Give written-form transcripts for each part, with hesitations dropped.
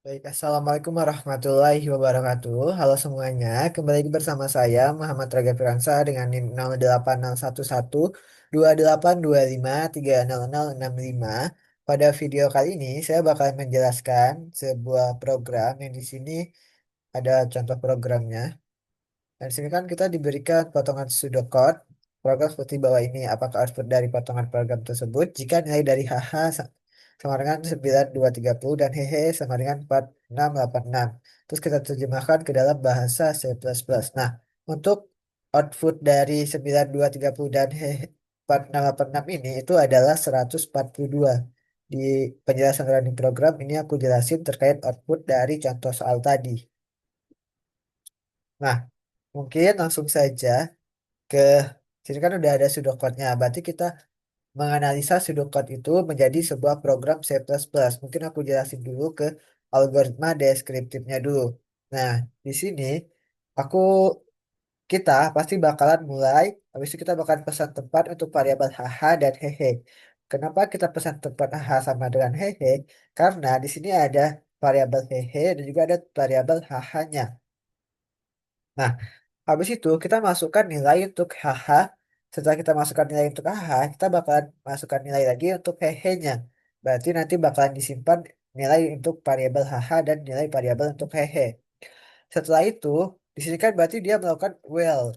Baik, Assalamualaikum warahmatullahi wabarakatuh. Halo semuanya, kembali lagi bersama saya Muhammad Raga Firansa dengan NIM 08011282530065. Pada video kali ini saya bakal menjelaskan sebuah program yang di sini ada contoh programnya. Dan di sini kan kita diberikan potongan pseudocode program seperti bawah ini. Apakah output dari potongan program tersebut jika nilai dari HH sama dengan 9230 dan hehe sama dengan 4686. Terus kita terjemahkan ke dalam bahasa C++. Nah, untuk output dari 9230 dan hehe 4686 ini itu adalah 142. Di penjelasan running program ini aku jelasin terkait output dari contoh soal tadi. Nah, mungkin langsung saja ke sini kan udah ada pseudocode-nya. Berarti kita menganalisa pseudocode itu menjadi sebuah program C++. Mungkin aku jelasin dulu ke algoritma deskriptifnya dulu. Nah, di sini aku kita pasti bakalan mulai, habis itu kita bakalan pesan tempat untuk variabel hh dan hehe. Kenapa kita pesan tempat hh sama dengan hehe? Karena di sini ada variabel hehe dan juga ada variabel hh-nya. Nah, habis itu kita masukkan nilai untuk HH. Setelah kita masukkan nilai untuk HH, kita bakalan masukkan nilai lagi untuk hehe-nya. Berarti nanti bakalan disimpan nilai untuk variabel HH dan nilai variabel untuk hehe. Setelah itu, di sini kan berarti dia melakukan while,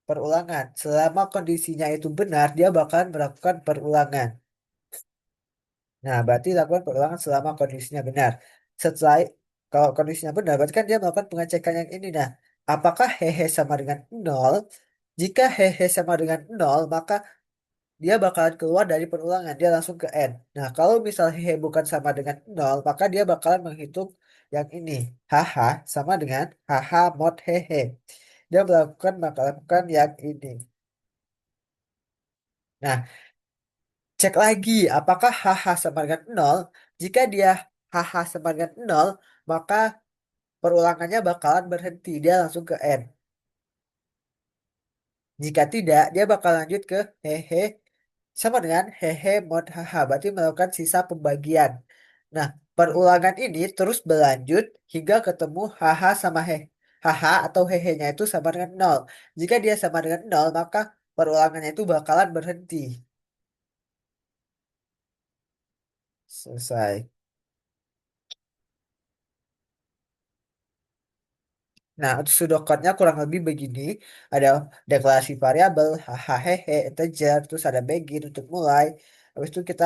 perulangan. Selama kondisinya itu benar, dia bakalan melakukan perulangan. Nah, berarti lakukan perulangan selama kondisinya benar. Setelah kalau kondisinya benar, berarti kan dia melakukan pengecekan yang ini. Nah, apakah hehe sama dengan nol? Jika hehe sama dengan nol, maka dia bakalan keluar dari perulangan. Dia langsung ke N. Nah, kalau misal hehe bukan sama dengan nol, maka dia bakalan menghitung yang ini. Haha sama dengan haha mod hehe. Dia melakukan yang ini. Nah, cek lagi apakah haha sama dengan nol. Jika dia haha sama dengan nol, maka perulangannya bakalan berhenti. Dia langsung ke N. Jika tidak, dia bakal lanjut ke hehe sama dengan hehe mod haha. Berarti melakukan sisa pembagian. Nah, perulangan ini terus berlanjut hingga ketemu haha sama he haha atau hehe-nya itu sama dengan nol. Jika dia sama dengan nol, maka perulangannya itu bakalan berhenti. Selesai. Nah, untuk pseudocode-nya kurang lebih begini. Ada deklarasi variabel, hahaha, integer, terus ada begin untuk mulai. Habis itu kita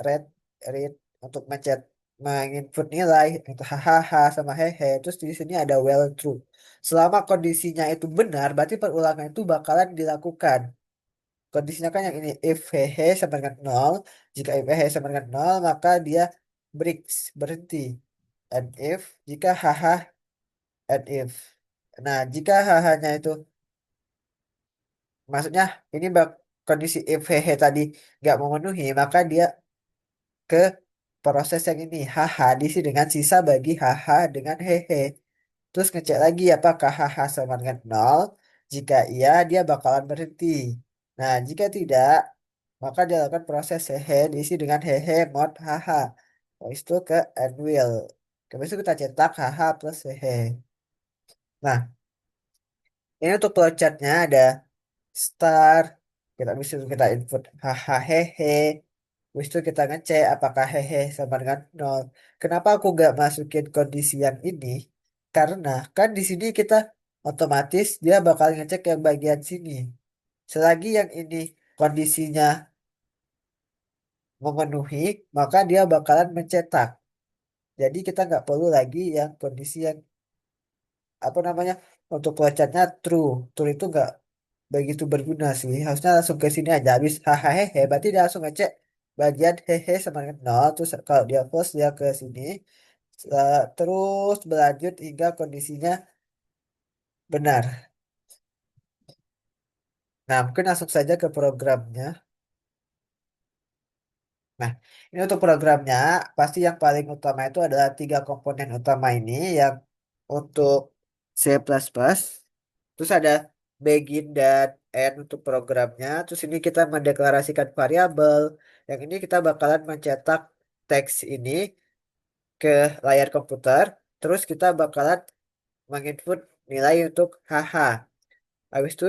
read, read untuk mencet, menginput nilai, itu hahaha sama hehe. Terus di sini ada while true. Selama kondisinya itu benar, berarti perulangan itu bakalan dilakukan. Kondisinya kan yang ini, if hehe sama dengan nol. Jika if hehe sama dengan nol, maka dia breaks, berhenti. And if, jika haha and if. Nah, jika hanya itu, maksudnya ini kondisi if hehe tadi nggak memenuhi, maka dia ke proses yang ini, haha, diisi dengan sisa bagi haha dengan hehe. Terus ngecek lagi apakah haha sama dengan nol. Jika iya, dia bakalan berhenti. Nah, jika tidak, maka dia lakukan proses hehe diisi dengan hehe mod haha. Habis itu ke end will. Habis itu kita cetak haha plus hehe. Nah, ini untuk flowchartnya ada start, kita bisa kita input hahaha hehe, habis itu kita ngecek apakah hehe sama dengan nol. Kenapa aku nggak masukin kondisi yang ini? Karena kan di sini kita otomatis dia bakal ngecek yang bagian sini. Selagi yang ini kondisinya memenuhi, maka dia bakalan mencetak. Jadi kita nggak perlu lagi yang kondisi yang apa namanya untuk flowchartnya true. True itu nggak begitu berguna sih. Harusnya langsung ke sini aja. Habis hahaha berarti dia langsung ngecek bagian hehe sama dengan nol. Terus kalau dia false dia ke sini. Terus berlanjut hingga kondisinya benar. Nah, mungkin langsung saja ke programnya. Nah, ini untuk programnya, pasti yang paling utama itu adalah tiga komponen utama ini yang untuk C++. Terus ada begin dan end untuk programnya. Terus ini kita mendeklarasikan variabel. Yang ini kita bakalan mencetak teks ini. ke layar komputer, terus kita bakalan menginput nilai untuk HH. Habis itu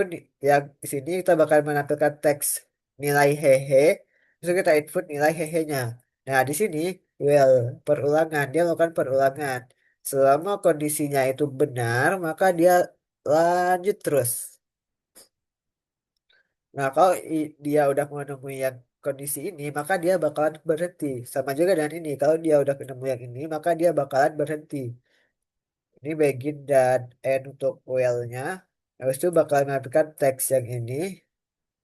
yang di sini kita bakal menampilkan teks nilai hehe, terus kita input nilai hehe-nya. Nah, di sini well perulangan, dia melakukan perulangan. Selama kondisinya itu benar, maka dia lanjut terus. Nah, kalau dia udah menemui yang kondisi ini, maka dia bakalan berhenti. Sama juga dengan ini, kalau dia udah ketemu yang ini, maka dia bakalan berhenti. Ini begin dan end untuk while-nya. Habis itu bakal menampilkan teks yang ini.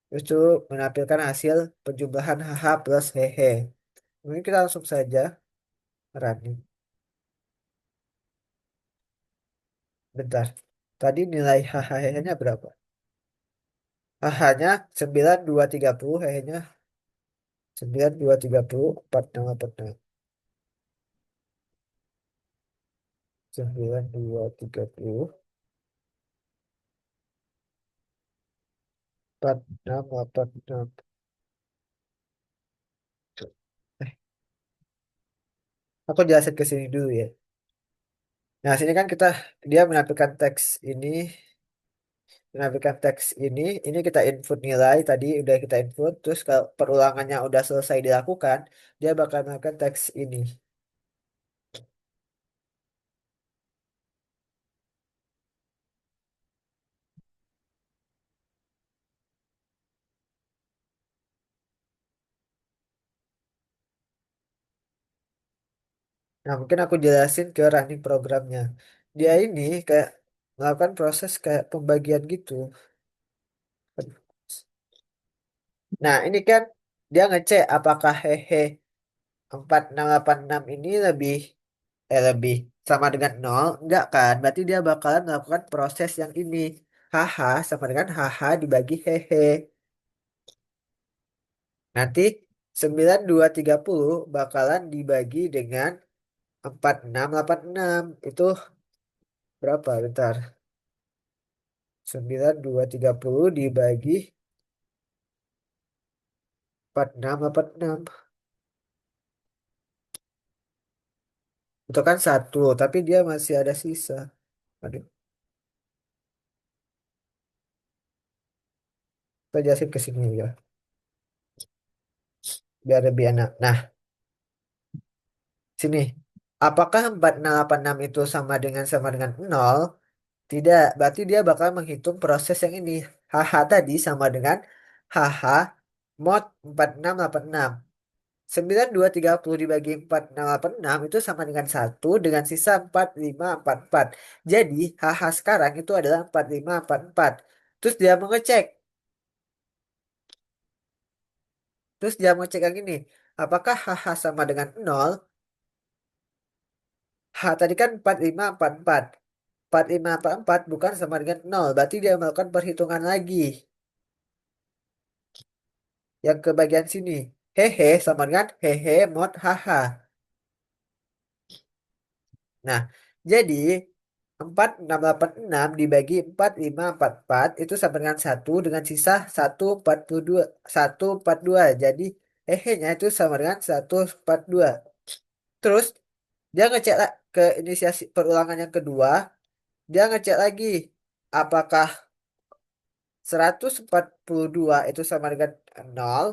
Habis itu menampilkan hasil penjumlahan HH plus hehe. Mungkin kita langsung saja running. Bentar. Tadi nilai HH hehe-nya berapa? HH-nya 9230, hehe-nya 9230, 4646. 9230, 4686. Eh, aku jelasin ke sini dulu ya. Nah, sini kan dia menampilkan teks ini kita input nilai tadi udah kita input, terus kalau perulangannya udah selesai dilakukan, dia bakal menampilkan teks ini. Nah, mungkin aku jelasin ke running programnya. Dia ini kayak melakukan proses kayak pembagian gitu. Nah, ini kan dia ngecek apakah hehe 4686 ini lebih sama dengan nol, enggak kan? Berarti dia bakalan melakukan proses yang ini. Haha sama dengan haha dibagi hehe. Nanti 9230 bakalan dibagi dengan 4686. Itu berapa? Bentar. 9230 dibagi 4686. Itu kan satu, tapi dia masih ada sisa. Aduh, kita jelasin ke sini ya, biar lebih enak. Nah, sini. Apakah 4686 itu sama dengan nol? Tidak, berarti dia bakal menghitung proses yang ini. HH tadi sama dengan HH mod 4686. 9230 dibagi 4686 itu sama dengan satu dengan sisa 4544. Jadi HH sekarang itu adalah 4544. Terus dia mau ngecek. Terus dia mau cek yang ini. Apakah HH sama dengan nol? H tadi kan 4544. 4544 bukan sama dengan nol. Berarti dia melakukan perhitungan lagi. Yang ke bagian sini. Hehe sama dengan hehe mod haha. Nah, jadi 4686 dibagi 4544 itu sama dengan satu dengan sisa 142. 142. Jadi hehe-nya itu sama dengan 142. Terus dia ngecek ke inisiasi perulangan yang kedua. Dia ngecek lagi apakah 142 itu sama dengan nol?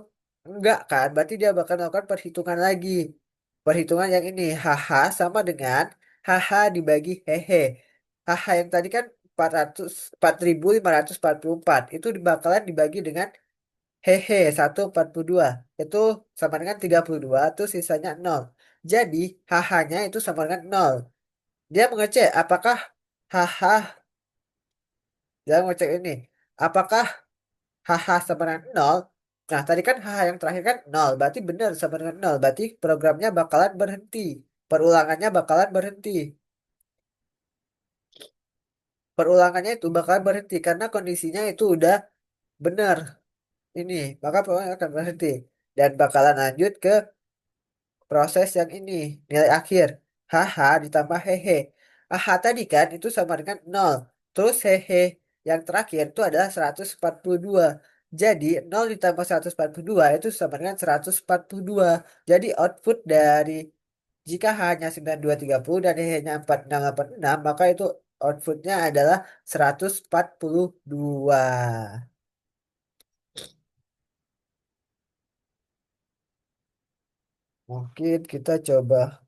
Enggak kan? Berarti dia bakal melakukan perhitungan lagi. Perhitungan yang ini. Haha sama dengan haha dibagi hehe. Haha yang tadi kan 400, 4544. Itu bakalan dibagi dengan hehe 142. Itu sama dengan 32. Terus sisanya nol. Jadi hahanya itu sama dengan nol. Dia mengecek apakah haha. Dia mengecek ini. Apakah HH sama dengan nol. Nah, tadi kan HH yang terakhir kan nol. Berarti benar sama dengan nol. Berarti programnya bakalan berhenti. Perulangannya bakalan berhenti. Perulangannya itu bakalan berhenti karena kondisinya itu udah benar. Ini, maka perulangan akan berhenti. Dan bakalan lanjut ke proses yang ini, nilai akhir. HH ditambah hehe. HH tadi kan itu sama dengan nol. Terus hehe yang terakhir itu adalah 142. Jadi 0 ditambah 142 itu sama dengan 142. Jadi output dari Jika hanya 9230 dan H-nya 4686, maka itu outputnya adalah 142. Mungkin kita coba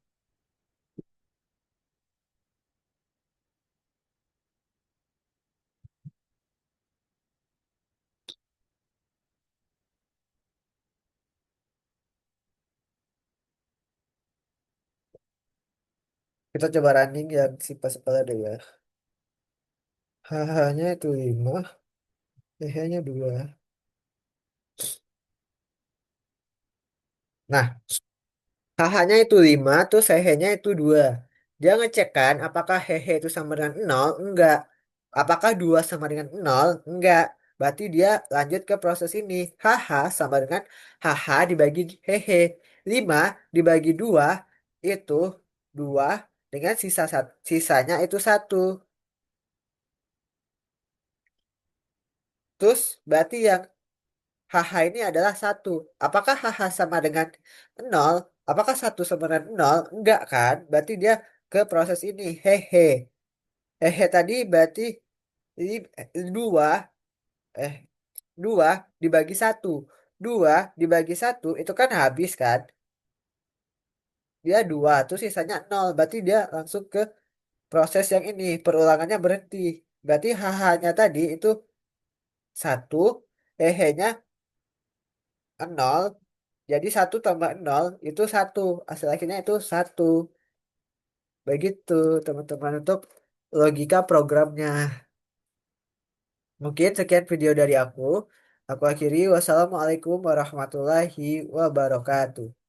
running yang simpel-simpel deh ya. H-nya itu 5, H-nya 2. Nah, HH-nya itu 5, terus hehe-nya itu 2. Dia ngecek kan, apakah hehe itu sama dengan nol? Enggak. Apakah 2 sama dengan nol? Enggak. Berarti dia lanjut ke proses ini. HH sama dengan HH dibagi hehe. 5 dibagi 2 itu 2 dengan sisanya itu 1. Terus berarti yang HH ini adalah 1. Apakah HH sama dengan nol? Apakah 1 sama dengan nol? Enggak kan? Berarti dia ke proses ini. Hehe. Hehe tadi berarti ini 2. Eh, 2 dibagi 1. 2 dibagi 1 itu kan habis kan? Dia 2. Terus sisanya nol. Berarti dia langsung ke proses yang ini. Perulangannya berhenti. Berarti HH-nya tadi itu 1. Hehe-nya nol. Jadi 1 tambah nol itu 1. Hasil akhirnya itu 1. Begitu teman-teman untuk logika programnya. Mungkin sekian video dari aku. Aku akhiri. Wassalamualaikum warahmatullahi wabarakatuh.